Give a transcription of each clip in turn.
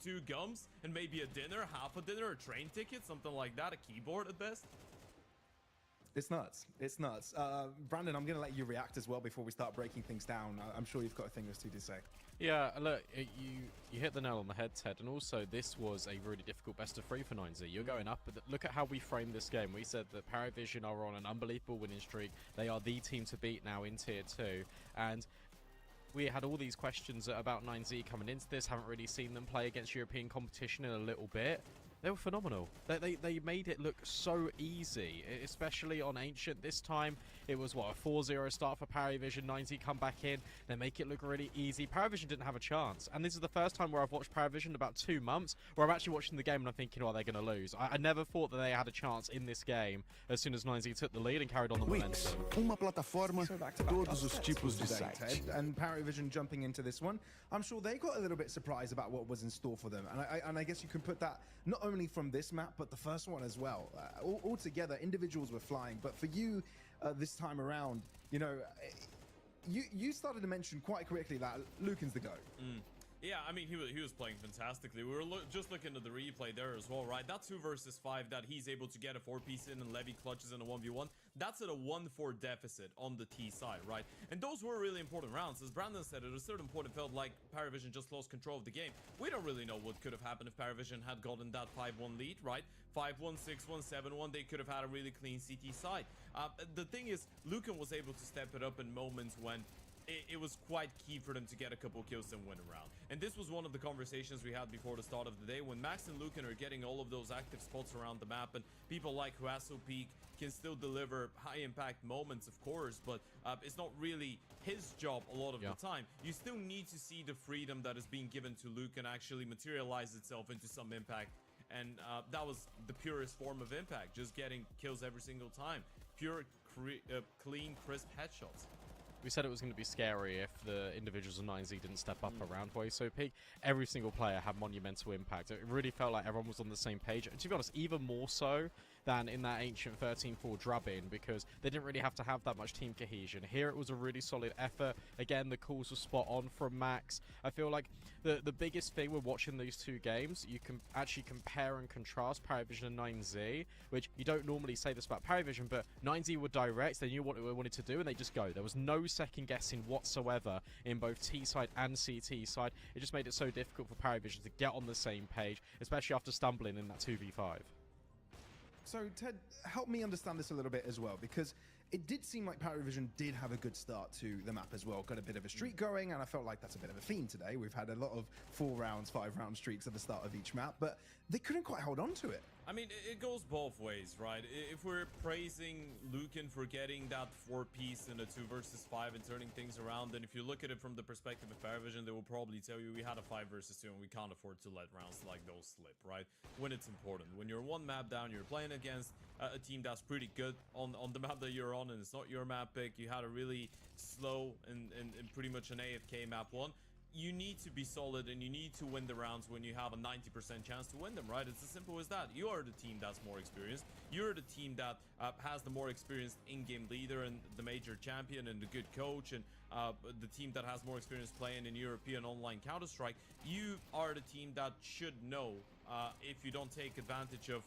2 gums and maybe a dinner, half a dinner, a train ticket, something like that, a keyboard at best. It's nuts. It's nuts. Brandon, I'm going to let you react as well before we start breaking things down. I'm sure you've got a thing or two to say. Yeah, look, you hit the nail on the head, Ted, and also this was a really difficult best of 3 for 9Z. You're going up, but look at how we framed this game. We said that Paravision are on an unbelievable winning streak. They are the team to beat now in Tier 2, and we had all these questions about 9Z coming into this. Haven't really seen them play against European competition in a little bit. They were phenomenal. They made it look so easy, especially on Ancient. This time, it was, what, a 4-0 start for Paravision. 9Z come back in. They make it look really easy. Paravision didn't have a chance. And this is the first time where I've watched Paravision in about 2 months, where I'm actually watching the game and I'm thinking, oh, they're going to lose. I never thought that they had a chance in this game as soon as 9Z took the lead and carried on the momentum. Uma plataforma, todos os tipos de sites. And Paravision jumping into this one, I'm sure they got a little bit surprised about what was in store for them. And I guess you can put that not only from this map, but the first one as well. All together, individuals were flying. But for you, this time around, you know, you started to mention quite quickly that Lucan's the GOAT. Yeah, I mean, he was playing fantastically. We were just looking at the replay there as well, right? That 2 versus 5 that he's able to get a 4-piece in and Levy clutches in a 1v1, that's at a 1-4 deficit on the T side, right? And those were really important rounds. As Brandon said, at a certain point, it felt like Paravision just lost control of the game. We don't really know what could have happened if Paravision had gotten that 5-1 lead, right? 5-1, 6-1, 7-1, they could have had a really clean CT side. The thing is, Lucan was able to step it up in moments when it was quite key for them to get a couple kills and win a round. And this was one of the conversations we had before the start of the day, when Max and Lucan are getting all of those active spots around the map, and people like Huasso Peak can still deliver high impact moments, of course, but it's not really his job a lot of the time. You still need to see the freedom that is being given to Lucan actually materialize itself into some impact. And that was the purest form of impact, just getting kills every single time. Pure, clean, crisp headshots. We said it was going to be scary if the individuals of 9Z didn't step up around Huasso Peak. Every single player had monumental impact. It really felt like everyone was on the same page. And to be honest, even more so than in that Ancient 13-4 drub-in, because they didn't really have to have that much team cohesion. Here it was a really solid effort. Again, the calls were spot on from Max. I feel like the biggest thing with watching these 2 games, you can actually compare and contrast Paravision and 9Z, which you don't normally say this about Paravision, but 9Z were direct. They knew what they wanted to do, and they just go. There was no second guessing whatsoever in both T side and CT side. It just made it so difficult for Paravision to get on the same page, especially after stumbling in that 2v5. So Ted, help me understand this a little bit as well, because it did seem like Paravision did have a good start to the map as well. Got a bit of a streak going, and I felt like that's a bit of a theme today. We've had a lot of 4 rounds, 5 round streaks at the start of each map, but they couldn't quite hold on to it. I mean, it goes both ways, right? If we're praising Lucan for getting that 4-piece in a 2 versus 5 and turning things around, then if you look at it from the perspective of Paravision, they will probably tell you we had a 5 versus 2 and we can't afford to let rounds like those slip, right? When it's important. When you're 1 map down, you're playing against a team that's pretty good on the map that you're on, and it's not your map pick. You had a really slow and pretty much an AFK map 1. You need to be solid and you need to win the rounds when you have a 90% chance to win them, right? It's as simple as that. You are the team that's more experienced. You're the team that has the more experienced in-game leader and the major champion and the good coach, and the team that has more experience playing in European online Counter-Strike. You are the team that should know if you don't take advantage of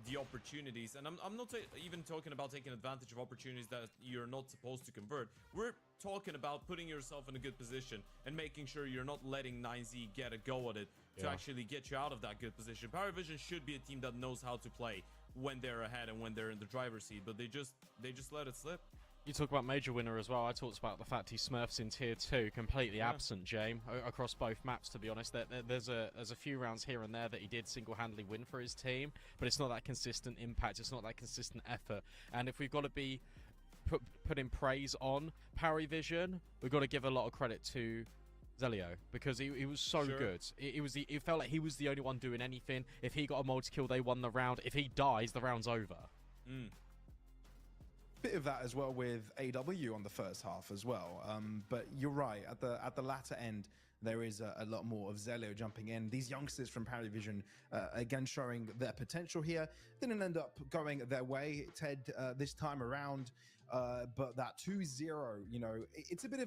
the opportunities. And I'm not even talking about taking advantage of opportunities that you're not supposed to convert. We're talking about putting yourself in a good position and making sure you're not letting 9Z get a go at it to actually get you out of that good position. Paravision should be a team that knows how to play when they're ahead and when they're in the driver's seat, but they just let it slip. You talk about major winner as well. I talked about the fact he smurfs in tier 2, completely absent, James, across both maps, to be honest. There's a few rounds here and there that he did single-handedly win for his team, but it's not that consistent impact, it's not that consistent effort. And if we've got to be putting praise on Paravision, we've got to give a lot of credit to Zelio, because he was so good. It felt like he was the only one doing anything. If he got a multi-kill, they won the round. If he dies, the round's over. Bit of that as well with AW on the first half as well, but you're right, at the latter end there is a lot more of Zelio jumping in. These youngsters from Paravision again showing their potential here. Didn't end up going their way, Ted, this time around. but that 2-0, you know, it's a bit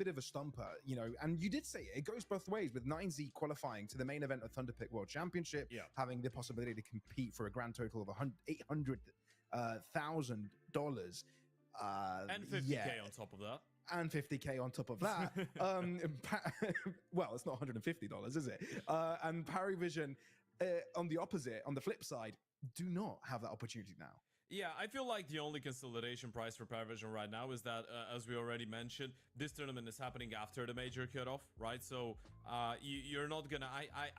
of a stumper, you know. And you did say it goes both ways with 9Z qualifying to the main event of Thunderpick World Championship, having the possibility to compete for a grand total of $800,000. And 50K on top of that. And 50K on top of that. Well, it's not $150, is it? And Parivision, on the flip side, do not have that opportunity now. Yeah, I feel like the only consolidation price for Parivision right now is that, as we already mentioned, this tournament is happening after the major cutoff, right? So you're not gonna,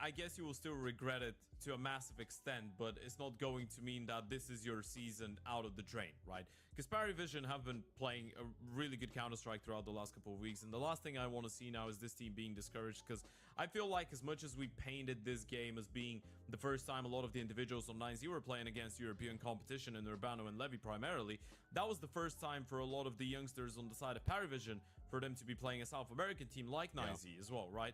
I guess you will still regret it to a massive extent, but it's not going to mean that this is your season out of the drain, right? Because Parivision have been playing a really good Counter-Strike throughout the last couple of weeks, and the last thing I want to see now is this team being discouraged, because I feel like as much as we painted this game as being the first time a lot of the individuals on 9Z were playing against European competition and Urbano and Levy primarily, that was the first time for a lot of the youngsters on the side of Parivision for them to be playing a South American team like 9Z as well, right?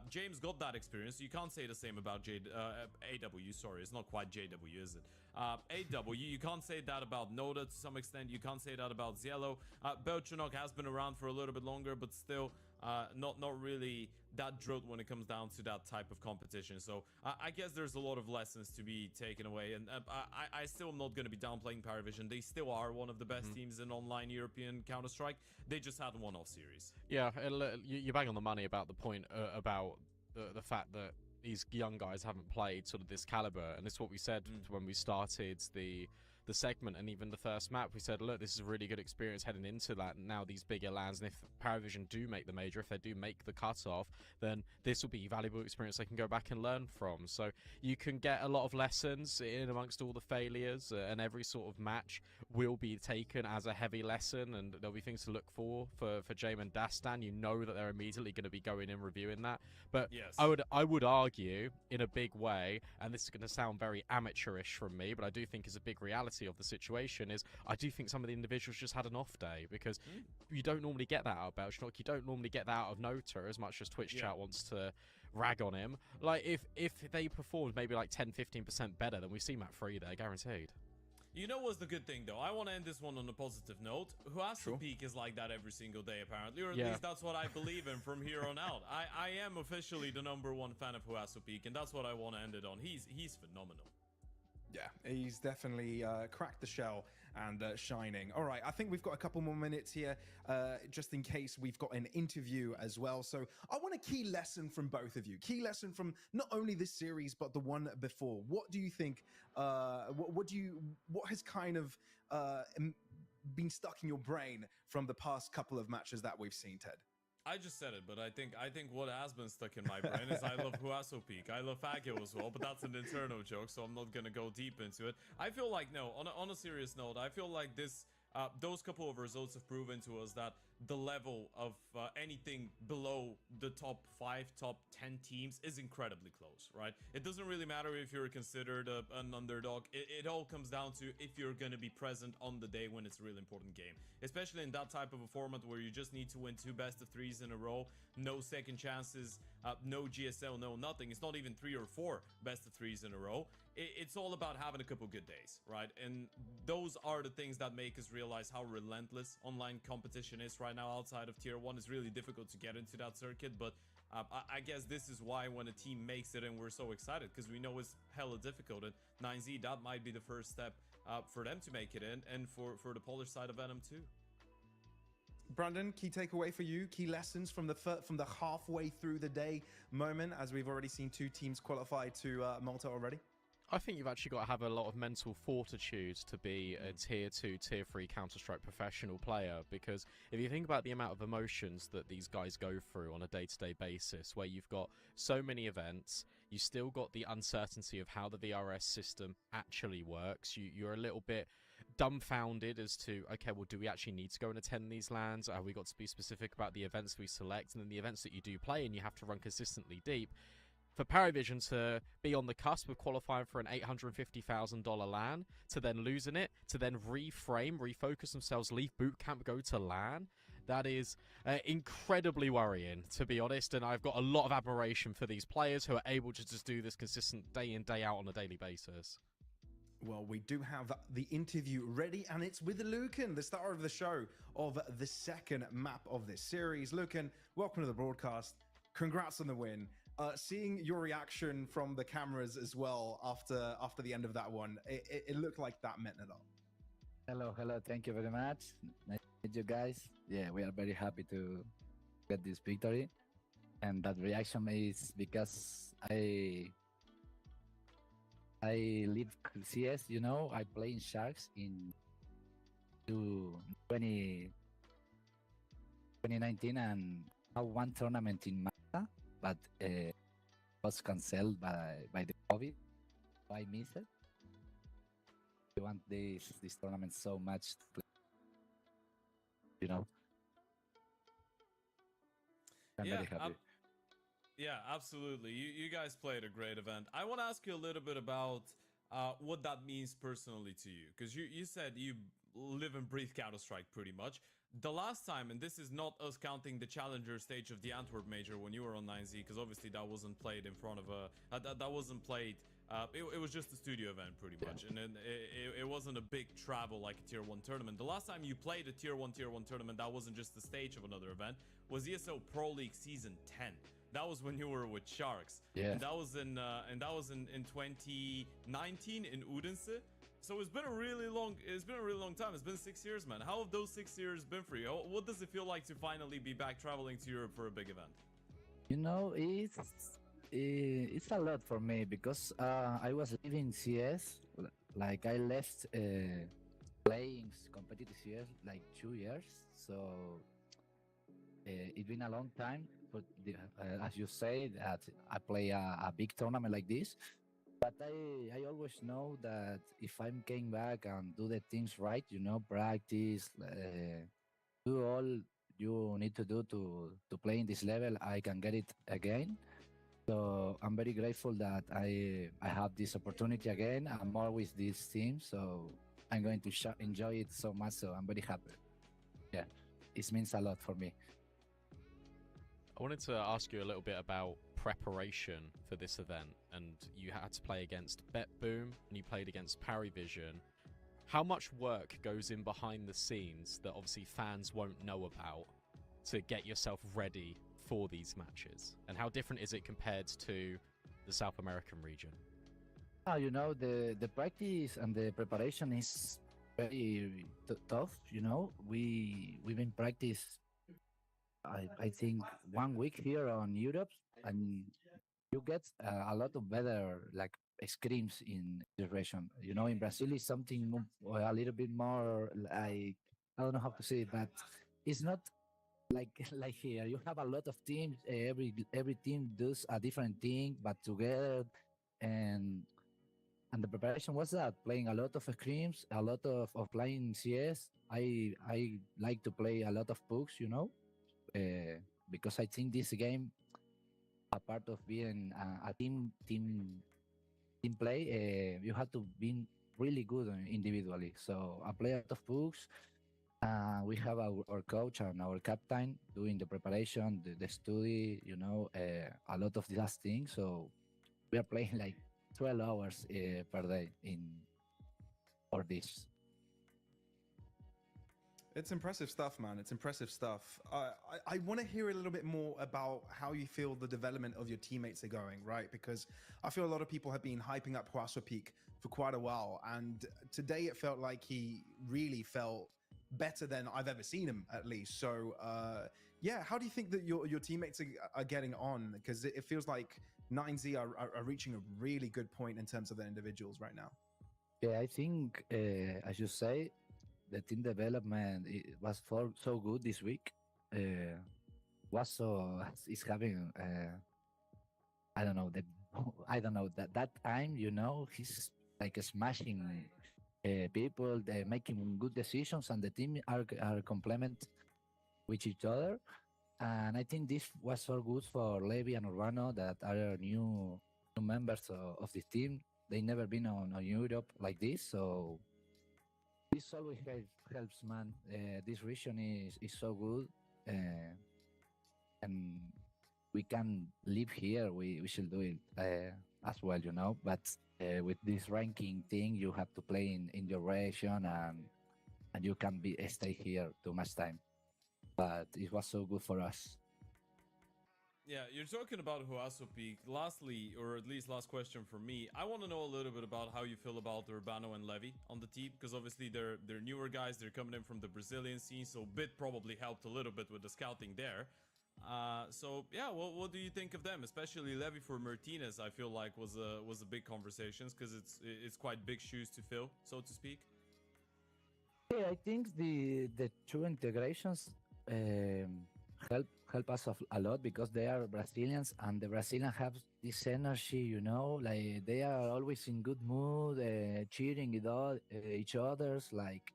James got that experience. You can't say the same about AW, sorry, it's not quite JW, is it? AW, you can't say that about Noda to some extent. You can't say that about Ziello. Beltranok has been around for a little bit longer, but still not really that drilled when it comes down to that type of competition. So I guess there's a lot of lessons to be taken away, and I still am not going to be downplaying Parivision. They still are one of the best teams in online European Counter-Strike. They just had a one-off series. Yeah, you bang on the money about the point about the fact that these young guys haven't played sort of this caliber, and it's what we said when we started the segment and even the first map. We said, look, this is a really good experience heading into that. Now these bigger lands, and if Parivision do make the major, if they do make the cutoff, then this will be valuable experience they can go back and learn from. So you can get a lot of lessons in amongst all the failures, and every sort of match will be taken as a heavy lesson, and there'll be things to look for Jame and Dastan. You know that they're immediately going to be going and reviewing that. But yes, I would argue in a big way, and this is going to sound very amateurish from me, but I do think is a big reality of the situation, is I do think some of the individuals just had an off day, because you don't normally get that out of Beltranok, you don't normally get that out of Nota, as much as Twitch chat wants to rag on him. Like if they performed maybe like 10-15% better, then we see map 3 there, guaranteed. You know what's the good thing, though? I want to end this one on a positive note. Huasu Peak is like that every single day, apparently. Or at least that's what I believe in from here on out. I am officially the #1 fan of Huasu Peak, and that's what I want to end it on. He's phenomenal. Yeah, he's definitely cracked the shell and shining. All right, I think we've got a couple more minutes here, just in case we've got an interview as well. So I want a key lesson from both of you. Key lesson from not only this series, but the one before. What do you think, what has kind of been stuck in your brain from the past couple of matches that we've seen, Ted? I just said it, but I think what has been stuck in my brain is I love Huasu Peak. I love Fagio as well, but that's an internal joke, so I'm not gonna go deep into it. I feel like, no, on a serious note, I feel like this those couple of results have proven to us that the level of anything below the top 5, top 10 teams is incredibly close, right? It doesn't really matter if you're considered an underdog. It all comes down to if you're going to be present on the day when it's a really important game, especially in that type of a format where you just need to win 2 best-of-3s in a row, no second chances, no GSL, no nothing. It's not even 3 or 4 best-of-3s in a row. It's all about having a couple good days, right? And those are the things that make us realize how relentless online competition is right now outside of tier 1. It's really difficult to get into that circuit, but I guess this is why when a team makes it and we're so excited, because we know it's hella difficult, and 9Z, that might be the first step for them to make it in, and for the Polish side of Venom too. Brandon, key takeaway for you, key lessons from the halfway through the day moment, as we've already seen 2 teams qualify to Malta already? I think you've actually got to have a lot of mental fortitude to be a tier 2, tier 3 Counter-Strike professional player, because if you think about the amount of emotions that these guys go through on a day-to-day basis, where you've got so many events, you still got the uncertainty of how the VRS system actually works. You're a little bit dumbfounded as to, okay, well, do we actually need to go and attend these lands? Have we got to be specific about the events we select? And then the events that you do play and you have to run consistently deep. For Parivision to be on the cusp of qualifying for an $850,000 LAN, to then losing it, to then refocus themselves, leave boot camp, go to LAN, that is incredibly worrying, to be honest. And I've got a lot of admiration for these players who are able to just do this consistent day in, day out on a daily basis. Well, we do have the interview ready, and it's with Lucan, the star of the show of the second map of this series. Lucan, welcome to the broadcast. Congrats on the win. Seeing your reaction from the cameras as well after the end of that one, it looked like that meant a lot. Hello. Thank you very much. Nice to meet you guys. Yeah, we are very happy to get this victory. And that reaction is because I live CS, you know, I play in Sharks in 2019 and have one tournament in Malta, but was cancelled by the COVID. I missed it. I want this tournament so much to play, you know. I'm very happy. Yeah, absolutely. You guys played a great event. I want to ask you a little bit about what that means personally to you, because you said you live and breathe Counter-Strike pretty much. The last time, and this is not us counting the challenger stage of the Antwerp Major when you were on 9Z, because obviously that wasn't played in front of a that wasn't played. It was just a studio event pretty much, and then it wasn't a big travel like a tier 1 tournament. The last time you played a tier 1 tournament that wasn't just the stage of another event was ESL Pro League Season 10. That was when you were with Sharks. Yeah. And that was in 2019 in Odense. So it's been a really long time. It's been 6 years, man. How have those 6 years been for you? What does it feel like to finally be back traveling to Europe for a big event? You know, it's a lot for me because I was living CS. Like I left playing competitive CS like 2 years. So it's been a long time. But as you say, that I play a big tournament like this. But I always know that if I'm came back and do the things right, you know, practice, do all you need to do to play in this level, I can get it again. So I'm very grateful that I have this opportunity again. I'm more with this team, so I'm going to enjoy it so much. So I'm very happy. Yeah, it means a lot for me. I wanted to ask you a little bit about preparation for this event, and you had to play against BetBoom and you played against Parivision. How much work goes in behind the scenes that obviously fans won't know about to get yourself ready for these matches, and how different is it compared to the South American region? You know, the practice and the preparation is very tough. You know, we've been practice I think 1 week here on Europe, and you get a lot of better like scrims in the region. You know, in Brazil is something a little bit more like, I don't know how to say it, but it's not like here. You have a lot of teams. Every team does a different thing, but together, and the preparation was that playing a lot of scrims, a lot of playing CS. I like to play a lot of pucks, you know. Because I think this game, a part of being a team play, you have to be really good individually. So I play a lot of books. We have our coach and our captain doing the preparation, the study, you know, a lot of these things. So we are playing like 12 hours per day for this. It's impressive stuff, man. It's impressive stuff. I want to hear a little bit more about how you feel the development of your teammates are going, right? Because I feel a lot of people have been hyping up Thunderpick for quite a while, and today it felt like he really felt better than I've ever seen him, at least. So, yeah, how do you think that your teammates are getting on? Because it feels like 9Z are reaching a really good point in terms of their individuals right now. Yeah, I think, as you say, the team development was so good this week. Is having I don't know that time, you know, he's like smashing people, they're making good decisions, and the team are complement with each other. And I think this was so good for Levi and Urbano, that are new members of this team. They never been on Europe like this, so this always helps, man. This region is so good, and we can live here. We should do it. as well, you know. But with this ranking thing, you have to play in your region, and you can be stay here too much time. But it was so good for us. Yeah, you're talking about Huaso Peak. Lastly, or at least last question for me, I want to know a little bit about how you feel about Urbano and Levy on the team, because obviously they're newer guys. They're coming in from the Brazilian scene, so Bit probably helped a little bit with the scouting there. So yeah, what do you think of them, especially Levy for Martinez? I feel like was a big conversations because it's quite big shoes to fill, so to speak. Yeah, I think the two integrations help us a lot because they are Brazilians and the Brazilians have this energy, you know, like they are always in good mood, cheering each other's, like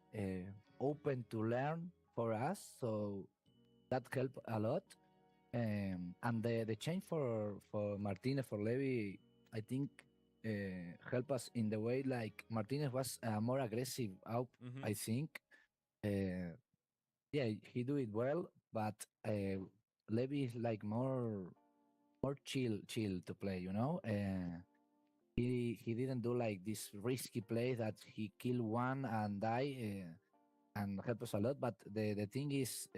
open to learn for us. So that helped a lot. And the change for Martinez for Levy, I think help us in the way like Martinez was more aggressive out. Mm-hmm. I think, yeah, he do it well, but Levy is like more chill to play, you know. He didn't do like this risky play that he kill one and die and help us a lot. But the thing is.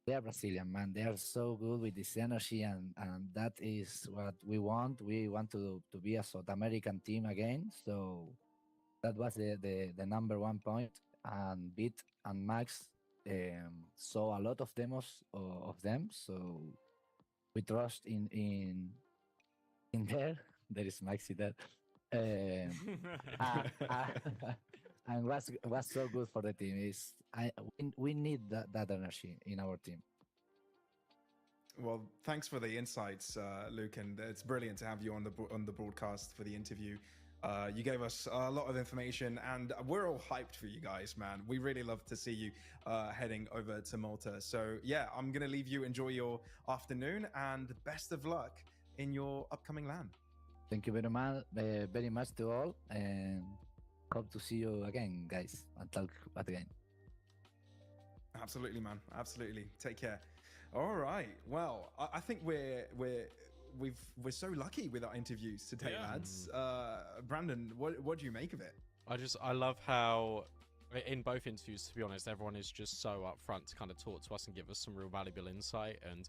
They are Brazilian, man. They are so good with this energy, and that is what we want. We want to be a South American team again. So that was the number one point. And Beat and Max saw a lot of demos of them. So we trust in there. There is Maxi there. Uh, and what's so good for the team is we need that energy in our team. Well, thanks for the insights, Luke, and it's brilliant to have you on the broadcast for the interview. You gave us a lot of information, and we're all hyped for you guys, man. We really love to see you heading over to Malta. So yeah, I'm gonna leave you. Enjoy your afternoon, and best of luck in your upcoming LAN. Thank you very much to all, and hope to see you again, guys, and talk again. Absolutely, man. Absolutely. Take care. All right. Well, I think we're so lucky with our interviews today, lads. Brandon, what do you make of it? I love how in both interviews, to be honest, everyone is just so upfront to kind of talk to us and give us some real valuable insight. And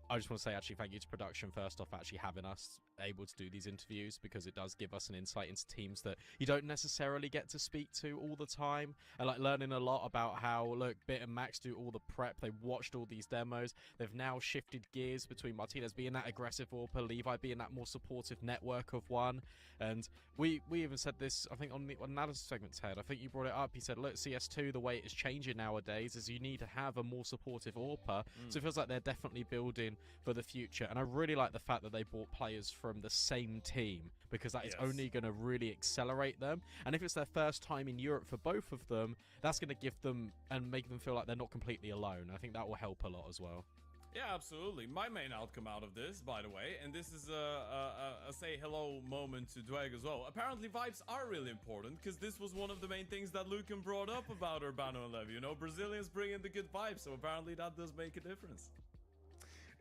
I just want to say actually thank you to production first off, actually having us able to do these interviews, because it does give us an insight into teams that you don't necessarily get to speak to all the time, and like learning a lot about how, look, Bit and Max do all the prep. They watched all these demos. They've now shifted gears between Martinez being that aggressive AWPer, Levi being that more supportive network of one. And we even said this, I think, on another segment, Ted. I think you brought it up. He said, look, CS2, the way it is changing nowadays is you need to have a more supportive AWPer. So it feels like they're definitely building for the future. And I really like the fact that they brought players from the same team, because that is only going to really accelerate them. And if it's their first time in Europe for both of them, that's going to give them and make them feel like they're not completely alone. I think that will help a lot as well. Yeah, absolutely. My main outcome out of this, by the way, and this is a say hello moment to Dweg as well. Apparently, vibes are really important, because this was one of the main things that Lucan brought up about Urbano and Levy. You know, Brazilians bring in the good vibes, so apparently that does make a difference.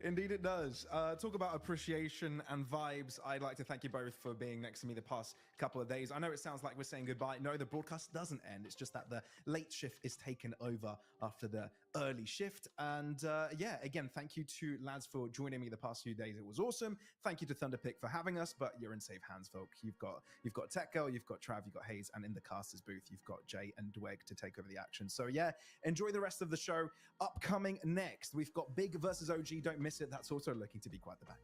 Indeed it does. Talk about appreciation and vibes. I'd like to thank you both for being next to me the past couple of days. I know it sounds like we're saying goodbye. No, the broadcast doesn't end. It's just that the late shift is taken over after the early shift. And yeah, again, thank you to lads for joining me the past few days. It was awesome. Thank you to Thunderpick for having us, but you're in safe hands, folk. You've got Tech Girl, you've got Trav, you've got Hayes, and in the casters booth, you've got Jay and Dweg to take over the action. So yeah, enjoy the rest of the show. Upcoming next, we've got Big versus OG. Don't miss it. That's also looking to be quite the banger.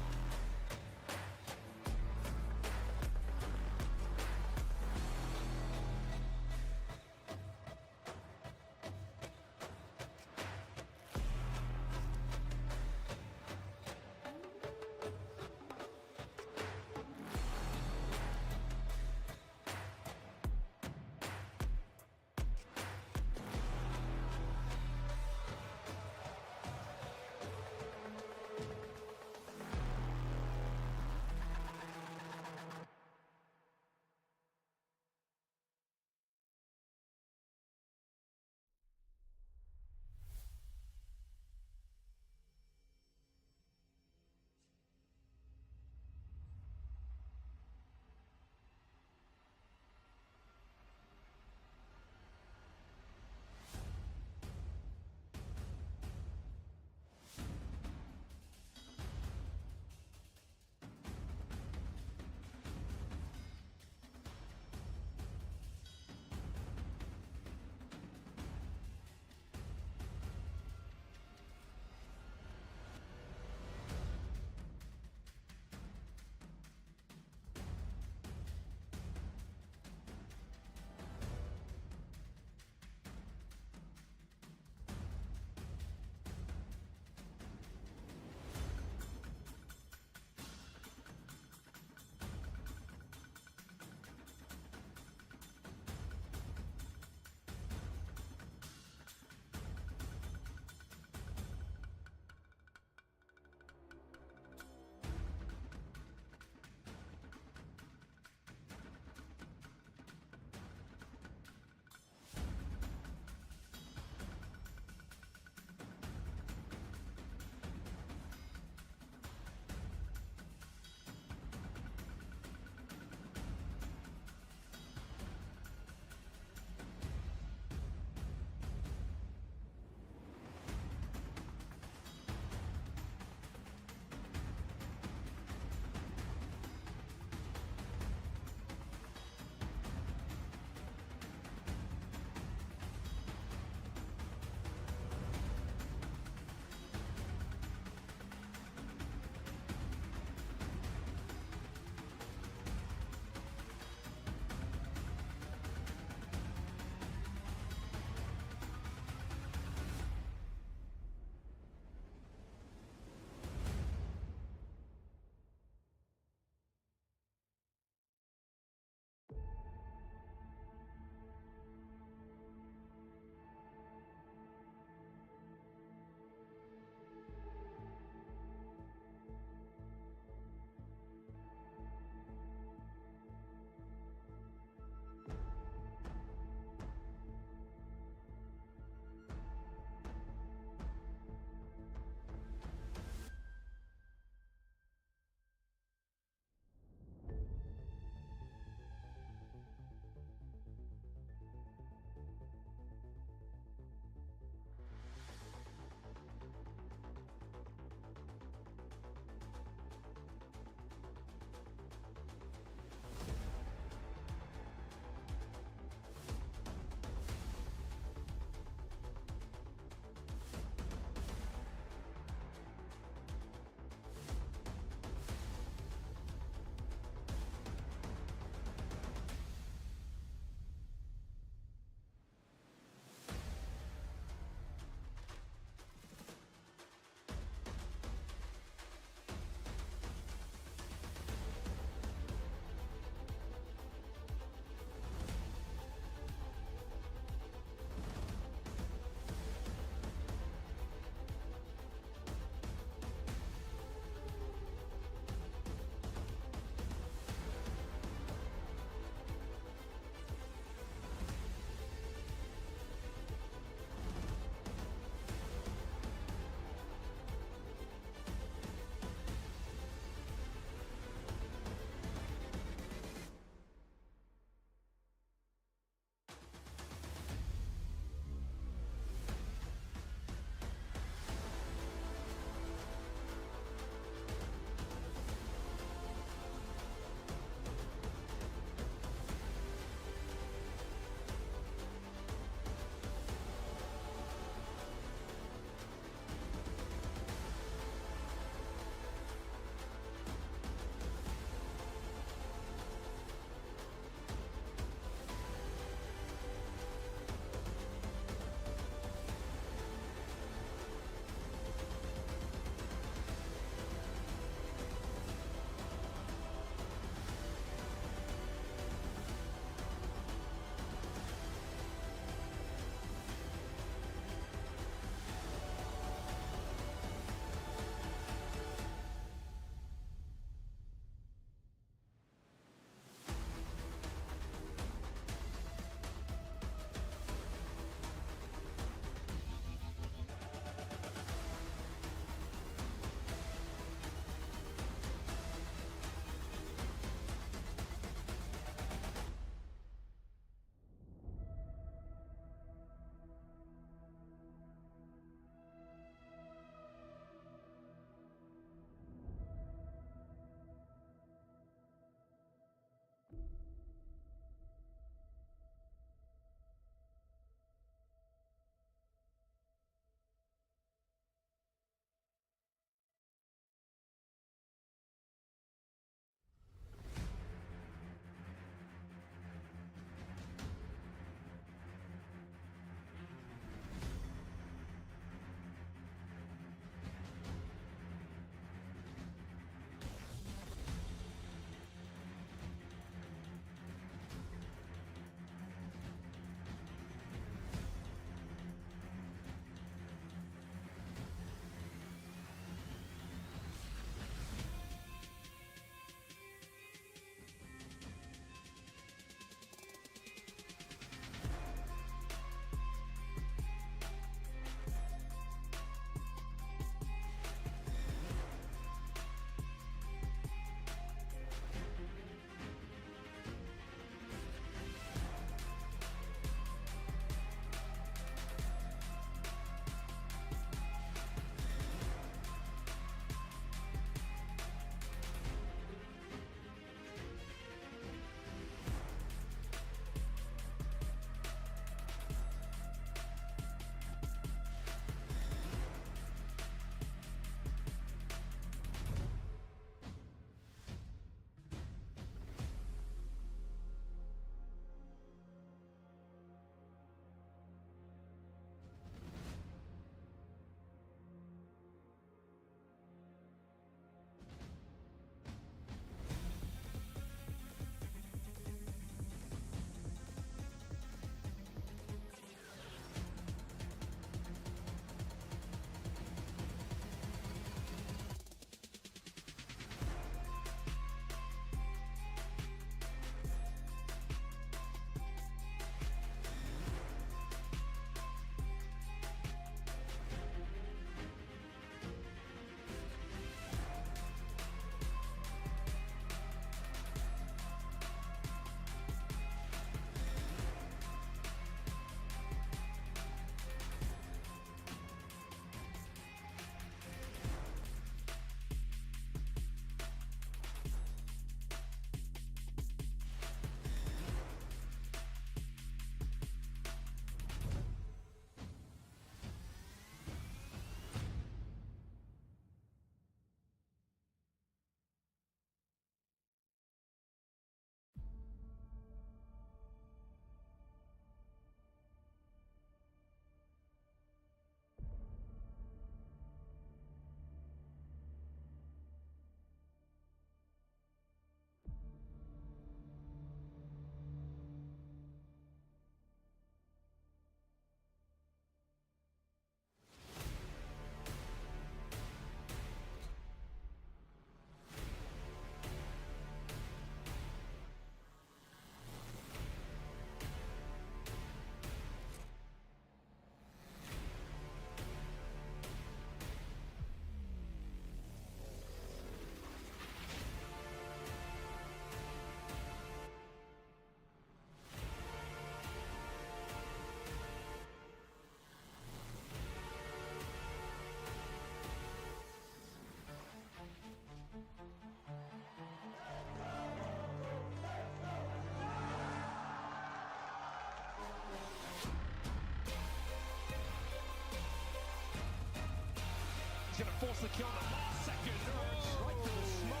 force the kill in the last second. Oh, right to the smoke.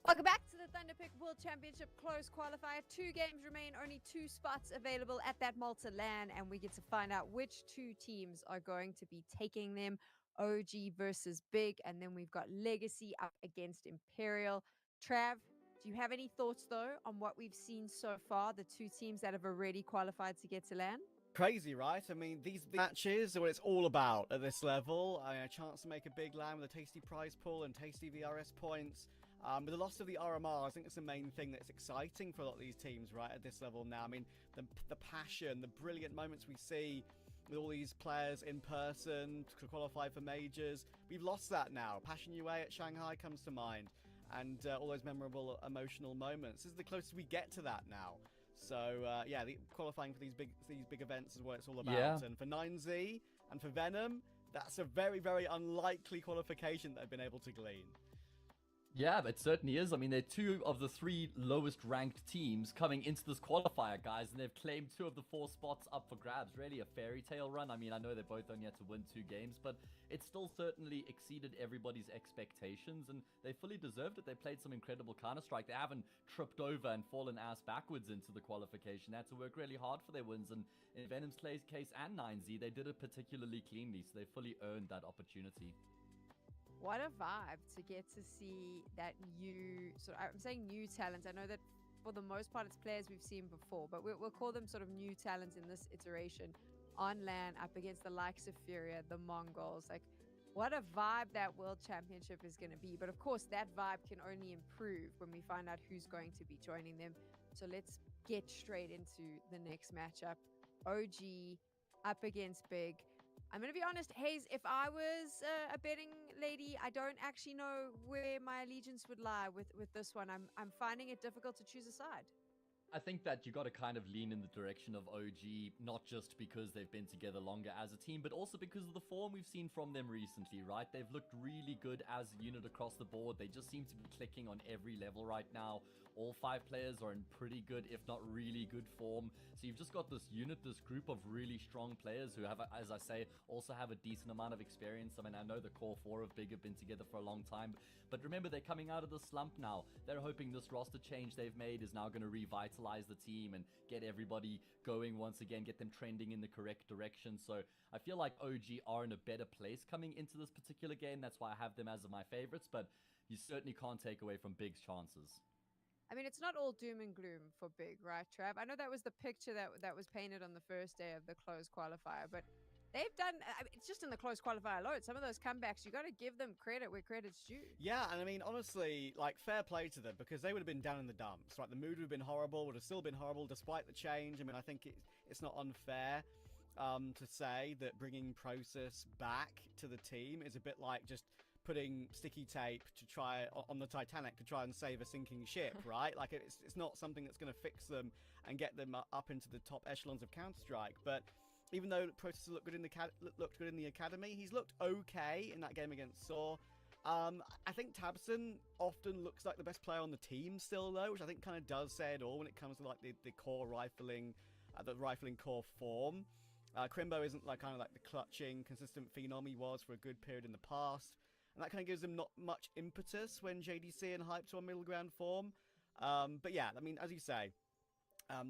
Welcome back to the Thunderpick World Championship Close Qualifier. 2 games remain, only 2 spots available at that Malta LAN, and we get to find out which 2 teams are going to be taking them. OG versus Big, and then we've got Legacy up against Imperial. Trav, do you have any thoughts, though, on what we've seen so far, the 2 teams that have already qualified to get to LAN? Crazy, right? I mean, these matches are what it's all about at this level. A chance to make a big LAN with a tasty prize pool and tasty VRS points. With the loss of the RMR, I think it's the main thing that's exciting for a lot of these teams, right, at this level now. I mean, the passion, the brilliant moments we see with all these players in person to qualify for majors. We've lost that now. Passion UA at Shanghai comes to mind, and all those memorable, emotional moments. This is the closest we get to that now. So, yeah, qualifying for these big events is what it's all about. Yeah. And for 9Z and for Venom, that's a very, very unlikely qualification that they've been able to glean. Yeah, it certainly is. I mean, they're 2 of the 3 lowest ranked teams coming into this qualifier, guys, and they've claimed 2 of the 4 spots up for grabs. Really a fairy tale run. I mean, I know they both only had to win 2 games, but it still certainly exceeded everybody's expectations, and they fully deserved it. They played some incredible Counter-Strike. They haven't tripped over and fallen ass backwards into the qualification. They had to work really hard for their wins, and in Venom's case and 9Z, they did it particularly cleanly, so they fully earned that opportunity. What a vibe to get to see that new I'm saying new talent. I know that for the most part it's players we've seen before, but we'll call them sort of new talents in this iteration on LAN up against the likes of Furia, the Mongols. Like, what a vibe that World Championship is going to be. But of course, that vibe can only improve when we find out who's going to be joining them. So let's get straight into the next matchup. OG up against Big. I'm going to be honest, Hayes, if I was a betting lady, I don't actually know where my allegiance would lie with this one. I'm finding it difficult to choose a side. I think that you got to kind of lean in the direction of OG, not just because they've been together longer as a team, but also because of the form we've seen from them recently, right? They've looked really good as a unit across the board. They just seem to be clicking on every level right now. All 5 players are in pretty good, if not really good form. So you've just got this unit, this group of really strong players who have, as I say, also have a decent amount of experience. I mean, I know the core 4 of Big have been together for a long time, but remember, they're coming out of the slump now. They're hoping this roster change they've made is now going to revitalize the team and get everybody going once again, get them trending in the correct direction. So I feel like OG are in a better place coming into this particular game. That's why I have them as my favorites, but you certainly can't take away from Big's chances. I mean, it's not all doom and gloom for Big, right, Trav? I know that was the picture that was painted on the first day of the closed qualifier, but they've done, it's just in the closed qualifier alone. Some of those comebacks, you got to give them credit where credit's due. Yeah, and I mean, honestly, like, fair play to them, because they would have been down in the dumps, right? The mood would have been horrible, would have still been horrible despite the change. I mean, I think it's not unfair to say that bringing Process back to the team is a bit like just putting sticky tape to try on the Titanic to try and save a sinking ship, right? Like, it's not something that's going to fix them and get them up into the top echelons of Counter-Strike. But even though Process looked good in the academy, he's looked okay in that game against Saw. I think Tabson often looks like the best player on the team still, though, which I think kind of does say it all when it comes to like the core rifling, the rifling core form. Crimbo isn't like kind of like the clutching, consistent phenom he was for a good period in the past. And that kind of gives them not much impetus when JDC and Hype to a middle ground form. But yeah, I mean, as you say,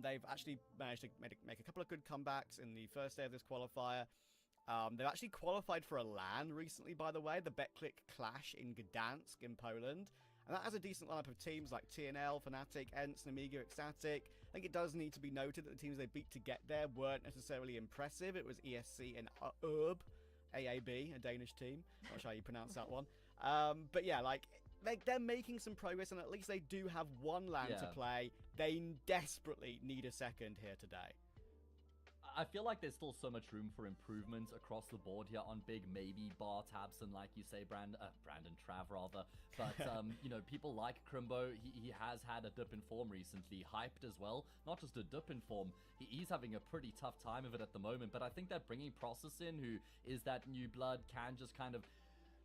they've actually managed to make a couple of good comebacks in the first day of this qualifier. They've actually qualified for a LAN recently, by the way, the BetClick Clash in Gdansk in Poland. And that has a decent lineup of teams like TNL, Fnatic, ENCE, Namiga, Ecstatic. I think it does need to be noted that the teams they beat to get there weren't necessarily impressive. It was ESC and URB. AAB, a Danish team. Not sure how you pronounce that one. But yeah, like, they're making some progress, and at least they do have one LAN to play. They desperately need a second here today. I feel like there's still so much room for improvement across the board here on Big, maybe bar Tabson, like you say, Brandon Trav, rather. But, you know, people like Crimbo, he has had a dip in form recently, hyped as well. Not just a dip in form, he's having a pretty tough time of it at the moment. But I think that bringing Process in, who is that new blood, can just kind of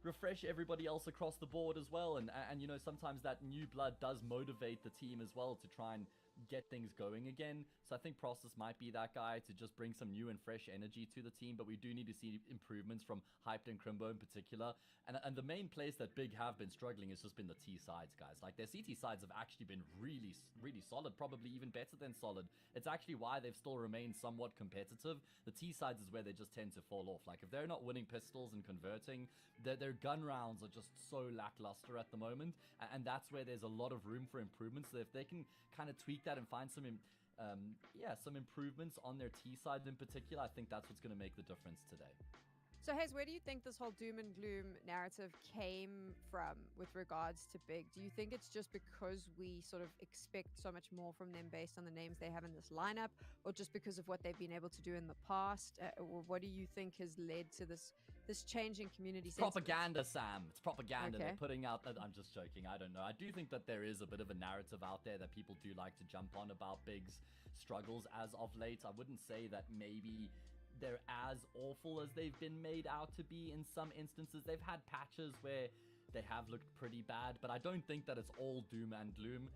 refresh everybody else across the board as well. And you know, sometimes that new blood does motivate the team as well to try and get things going again. So I think Process might be that guy to just bring some new and fresh energy to the team, but we do need to see improvements from Hyped and Crimbo in particular. And the main place that Big have been struggling has just been the T sides, guys. Like, their CT sides have actually been really, really solid, probably even better than solid. It's actually why they've still remained somewhat competitive. The T sides is where they just tend to fall off. Like, if they're not winning pistols and converting, their gun rounds are just so lackluster at the moment, and that's where there's a lot of room for improvement. So if they can kind of tweak that and find some some improvements on their T side in particular, I think that's what's going to make the difference today. So, Hayes, where do you think this whole doom and gloom narrative came from with regards to Big? Do you think it's just because we sort of expect so much more from them based on the names they have in this lineup, or just because of what they've been able to do in the past? Or what do you think has led to this change in community sentiment? Propaganda, Sam. It's propaganda. Okay. They're putting out... I'm just joking. I don't know. I do think that there is a bit of a narrative out there that people do like to jump on about Big's struggles as of late. I wouldn't say that maybe they're as awful as they've been made out to be in some instances. They've had patches where they have looked pretty bad, but I don't think that it's all doom and gloom.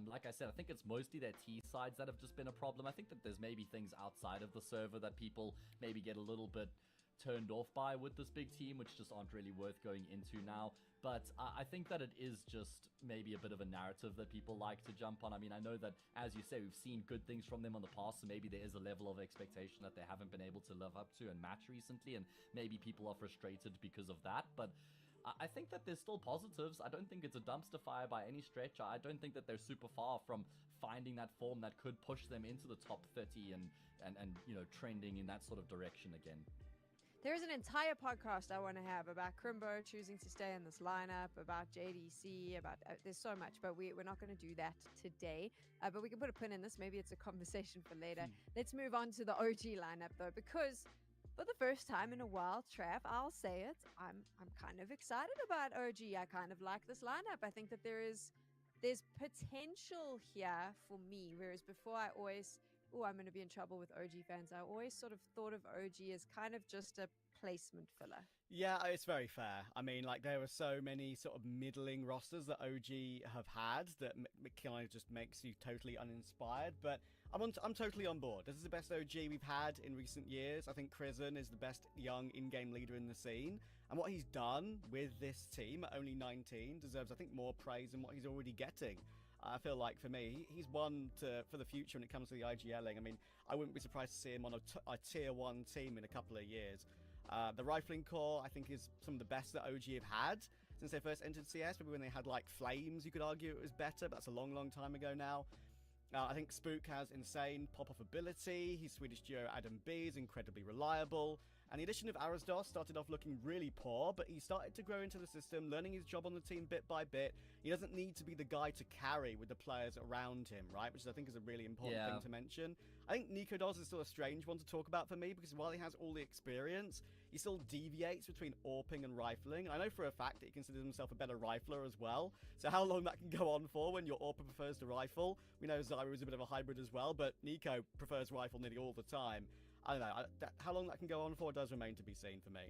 Like I said, I think it's mostly their T sides that have just been a problem. I think that there's maybe things outside of the server that people maybe get a little bit turned off by with this big team, which just aren't really worth going into now. But I think that it is just maybe a bit of a narrative that people like to jump on. I mean, I know that, as you say, we've seen good things from them on the past, so maybe there is a level of expectation that they haven't been able to live up to and match recently, and maybe people are frustrated because of that. But I think that there's still positives. I don't think it's a dumpster fire by any stretch. I don't think that they're super far from finding that form that could push them into the top 30 and you know, trending in that sort of direction again. There is an entire podcast I want to have about Crimbo choosing to stay in this lineup, about JDC, about there's so much, but we're not going to do that today. But we can put a pin in this. Maybe it's a conversation for later. Let's move on to the OG lineup, though, because for the first time in a while, Trav, I'll say it, I'm kind of excited about OG. I kind of like this lineup. I think that there's potential here for me, whereas before I always... I'm going to be in trouble with OG fans. I always sort of thought of OG as kind of just a placement filler. Yeah, it's very fair. I mean, like, there are so many sort of middling rosters that OG have had that kind of just makes you totally uninspired. But I'm totally on board. This is the best OG we've had in recent years. I think Krisen is the best young in-game leader in the scene. And what he's done with this team at only 19 deserves, I think, more praise than what he's already getting. I feel like, for me, he's one for the future when it comes to the IGLing. I mean, I wouldn't be surprised to see him on a tier 1 team in a couple of years. The rifling core, I think, is some of the best that OG have had since they first entered CS. Maybe when they had, like, Flames, you could argue it was better, but that's a long, long time ago now. I think Spook has insane pop-off ability. His Swedish duo Adam B is incredibly reliable. And the addition of Arazdos started off looking really poor, but he started to grow into the system, learning his job on the team bit by bit. He doesn't need to be the guy to carry with the players around him, right? Which I think is a really important thing to mention. I think Nikodos is still a strange one to talk about for me, because while he has all the experience, he still deviates between AWPing and rifling. I know for a fact that he considers himself a better rifler as well. So how long that can go on for when your AWPer prefers to rifle? We know Zyra is a bit of a hybrid as well, but Nico prefers rifle nearly all the time. I don't know. How long that can go on for does remain to be seen for me.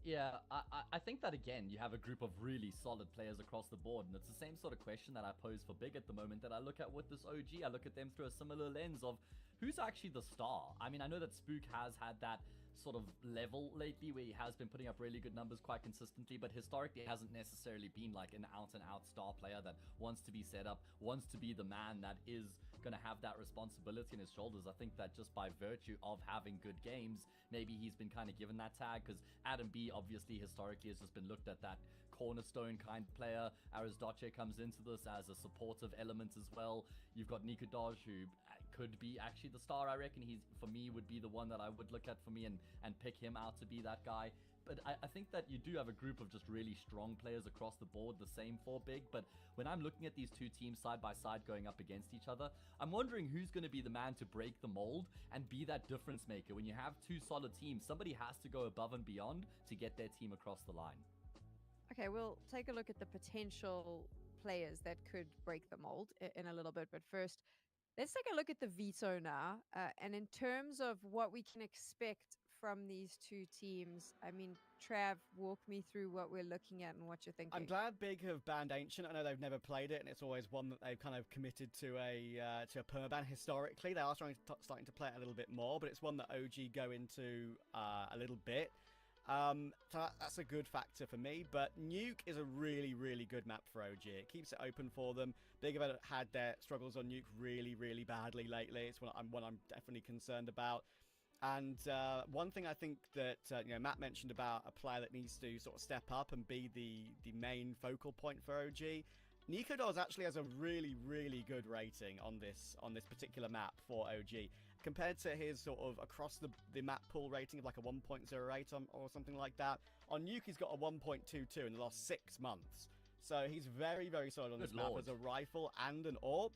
Yeah, I think that, again, you have a group of really solid players across the board, and it's the same sort of question that I pose for Big at the moment that I look at with this OG. I look at them through a similar lens of who's actually the star. I mean, I know that Spook has had that sort of level lately where he has been putting up really good numbers quite consistently, but historically hasn't necessarily been like an out-and-out star player that wants to be set up, wants to be the man that is going to have that responsibility on his shoulders. I think that just by virtue of having good games, maybe he's been kind of given that tag, because Adam B obviously historically has just been looked at that cornerstone kind of player. Arazdoce comes into this as a supportive element as well. You've got Nico Dodge, who could be actually the star. I reckon he's, for me, would be the one that I would look at for me and pick him out to be that guy. But I think that you do have a group of just really strong players across the board, the same for Big. But when I'm looking at these two teams side by side going up against each other, I'm wondering who's going to be the man to break the mold and be that difference maker. When you have two solid teams, somebody has to go above and beyond to get their team across the line. Okay, we'll take a look at the potential players that could break the mold in a little bit. But first, let's take a look at the Veto now. And in terms of what we can expect from these two teams? I mean, Trav, walk me through what we're looking at and what you're thinking. I'm glad Big have banned Ancient. I know they've never played it, and it's always one that they've kind of committed to a permaban historically. They are starting to play it a little bit more, but it's one that OG go into a little bit. So that's a good factor for me. But Nuke is a really, really good map for OG. It keeps it open for them. Big have had their struggles on Nuke really, really badly lately. It's one I'm definitely concerned about. And one thing I think that Matt mentioned about a player that needs to sort of step up and be the main focal point for OG. Nico Dolls actually has a really, really good rating on this particular map for OG. Compared to his sort of across the map pool rating of like a 1.08 or something like that, on Nuke he's got a 1.22 in the last 6 months. So he's very, very solid on this map as a rifle and an AWP.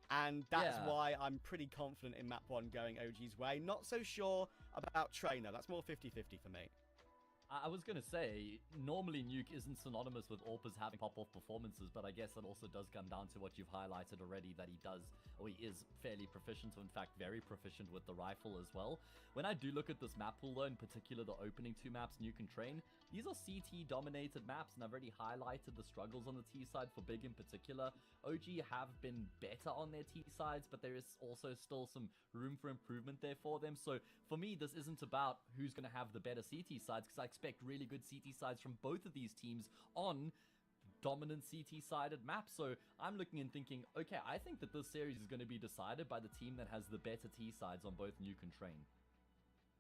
And that's why I'm pretty confident in map 1 going OG's way. Not so sure about Trainer. That's more 50-50 for me. I was going to say, normally Nuke isn't synonymous with AWPers having pop-off performances, but I guess that also does come down to what you've highlighted already, that he is fairly proficient, or in fact very proficient with the rifle as well. When I do look at this map pool though, in particular the opening 2 maps, Nuke and Train, these are CT-dominated maps, and I've already highlighted the struggles on the T side for Big in particular. OG have been better on their T sides, but there is also still some room for improvement there for them. So for me, this isn't about who's going to have the better CT sides, because I expect really good CT sides from both of these teams on dominant CT-sided maps. So I'm looking and thinking, okay, I think that this series is going to be decided by the team that has the better T sides on both Nuke and Train.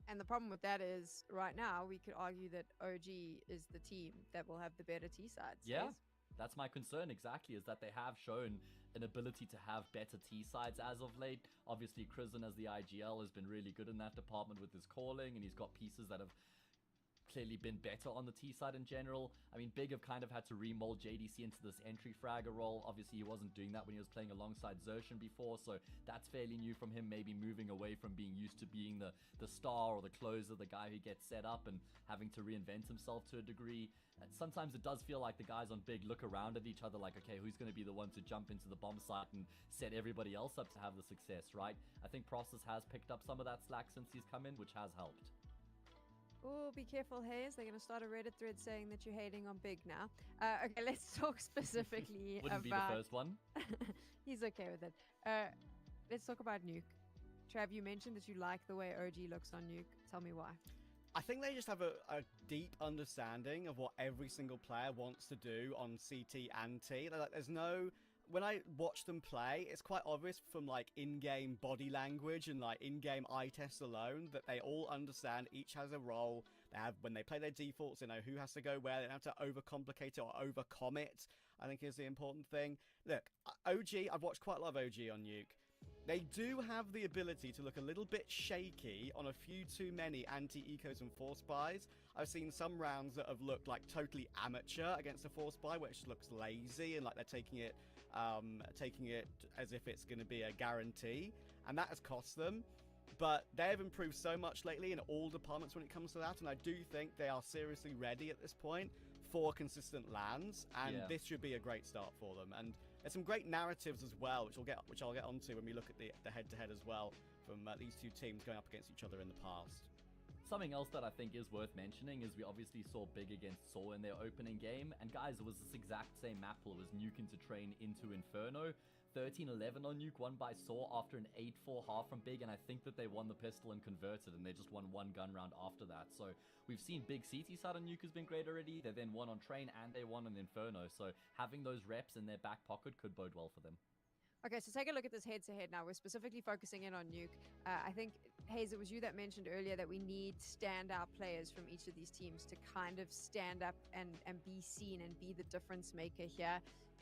And the problem with that is, right now, we could argue that OG is the team that will have the better T sides. Yeah, that's my concern exactly, is that they have shown an ability to have better T sides as of late. Obviously, Krisen as the IGL has been really good in that department with his calling, and he's got pieces that have clearly been better on the T side in general. I mean, Big have kind of had to remold JDC into this entry fragger role. Obviously, he wasn't doing that when he was playing alongside Zershan before, so that's fairly new from him, maybe moving away from being used to being the star or the closer, the guy who gets set up, and having to reinvent himself to a degree. And sometimes it does feel like the guys on Big look around at each other like, okay, who's going to be the one to jump into the bomb site and set everybody else up to have the success, right? I think Process has picked up some of that slack since he's come in, which has helped. Oh, be careful, Hayes. They're going to start a Reddit thread saying that you're hating on Big now. Okay, let's talk specifically Wouldn't be the first one. He's okay with it. Let's talk about Nuke. Trav, you mentioned that you like the way OG looks on Nuke. Tell me why. I think they just have a deep understanding of what every single player wants to do on CT and T. Like, there's no... When I watch them play, it's quite obvious from like in-game body language and like in-game eye tests alone that they all understand each has a role. They have, when they play their defaults, they know who has to go where. They don't have to overcomplicate it or overcom it, I think is the important thing. Look, OG, I've watched quite a lot of OG on Nuke. They do have the ability to look a little bit shaky on a few too many anti-ecos and force buys. I've seen some rounds that have looked like totally amateur against a force buy, which looks lazy and like they're taking it as if it's going to be a guarantee, and that has cost them. But they've improved so much lately in all departments when it comes to that, and I do think they are seriously ready at this point for consistent lands, and this should be a great start for them. And there's some great narratives as well, which I'll get onto when we look at the head-to-head as well from these two teams going up against each other in the past. Something else that I think is worth mentioning is we obviously saw Big against Saw in their opening game, and guys, it was this exact same map pool. It was Nuke into Train into Inferno. 13-11 on Nuke, won by Saw after an 8-4 half from Big, and I think that they won the pistol and converted, and they just won one gun round after that. So we've seen Big CT side on Nuke has been great already. They then won on Train, and they won on Inferno. So having those reps in their back pocket could bode well for them. Okay, so take a look at this head-to-head now. We're specifically focusing in on Nuke. I think, Hayes, it was you that mentioned earlier that we need standout players from each of these teams to kind of stand up and be seen and be the difference maker here.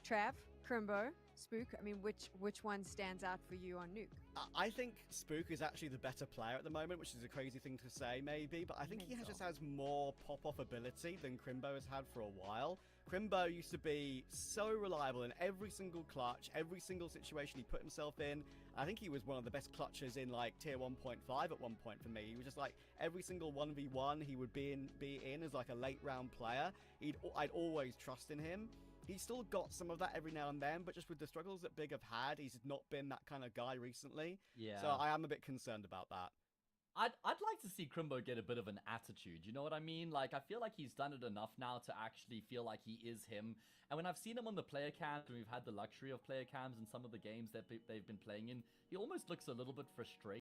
Trav, Crimbo, Spook, I mean, which one stands out for you on Nuke? I think Spook is actually the better player at the moment, which is a crazy thing to say, maybe, but I think he just has more pop-off ability than Crimbo has had for a while. Crimbo used to be so reliable in every single clutch, every single situation he put himself in. I think he was one of the best clutchers in like tier 1.5 at one point for me. He was just like every single 1v1 he would be in as like a late round player. I'd always trust in him. He's still got some of that every now and then, but just with the struggles that Big have had, he's not been that kind of guy recently. Yeah. So I am a bit concerned about that. I'd like to see Crimbo get a bit of an attitude, you know what I mean? Like, I feel like he's done it enough now to actually feel like he is him. And when I've seen him on the player cams, when we've had the luxury of player cams in some of the games that they've been playing in, he almost looks a little bit frustrated.